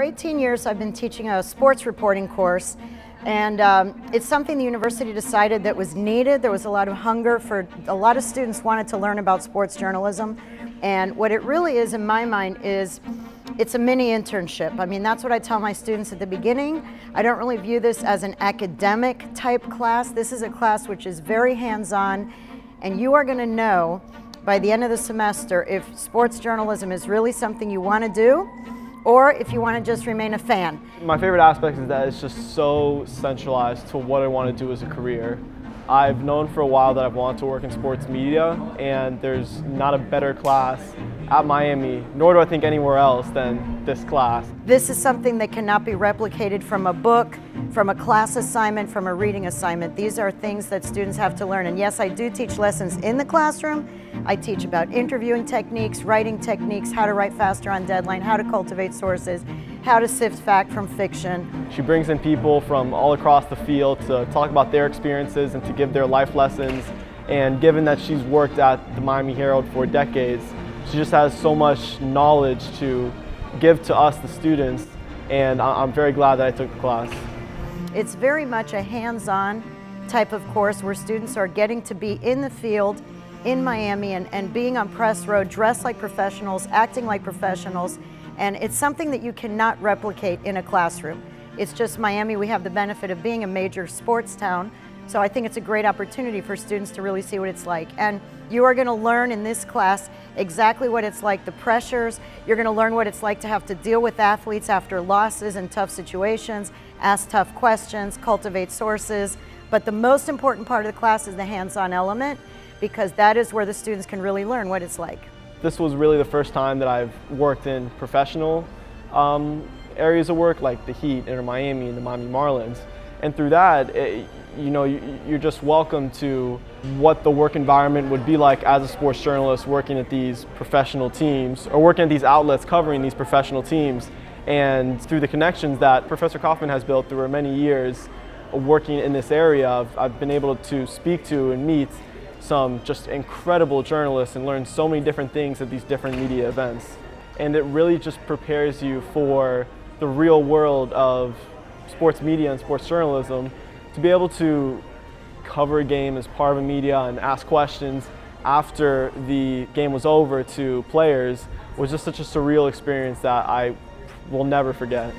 For 18 years I've been teaching a sports reporting course, and it's something the university decided that was needed. There was a lot of hunger for, a lot of students wanted to learn about sports journalism, and what it really is in my mind is it's a mini internship. I mean, that's what I tell my students at the beginning. I don't really view this as an academic type class. This is a class which is very hands-on, and you are going to know by the end of the semester if sports journalism is really something you want to do, or if you want to just remain a fan. My favorite aspect is that it's just so centralized to what I want to do as a career. I've known for a while that I've wanted to work in sports media, and there's not a better class at Miami, nor do I think anywhere else than this class. This is something that cannot be replicated from a book, from a class assignment, from a reading assignment. These are things that students have to learn. And yes, I do teach lessons in the classroom. I teach about interviewing techniques, writing techniques, how to write faster on deadline, how to cultivate sources, how to sift fact from fiction. She brings in people from all across the field to talk about their experiences and to give their life lessons. And given that she's worked at the Miami Herald for decades, she just has so much knowledge to give to us, the students, and I'm very glad that I took the class. It's very much a hands-on type of course where students are getting to be in the field in Miami and being on press row, dressed like professionals, acting like professionals, and it's something that you cannot replicate in a classroom. It's just Miami. We have the benefit of being a major sports town, so I think it's a great opportunity for students to really see what it's like. And you are going to learn in this class exactly what it's like, the pressures. You're going to learn what it's like to have to deal with athletes after losses and tough situations, ask tough questions, cultivate sources. But the most important part of the class is the hands-on element, because that is where the students can really learn what it's like. This was really the first time that I've worked in professional areas of work, like the Heat, Inter Miami, and the Miami Marlins. And through that, you're just welcome to what the work environment would be like as a sports journalist working at these professional teams, or working at these outlets covering these professional teams. And through the connections that Professor Kaufman has built through many years working in this area, I've been able to speak to and meet some just incredible journalists and learn so many different things at these different media events. And it really just prepares you for the real world of sports media and sports journalism, to be able to cover a game as part of a media and ask questions after the game was over to players was just such a surreal experience that I will never forget.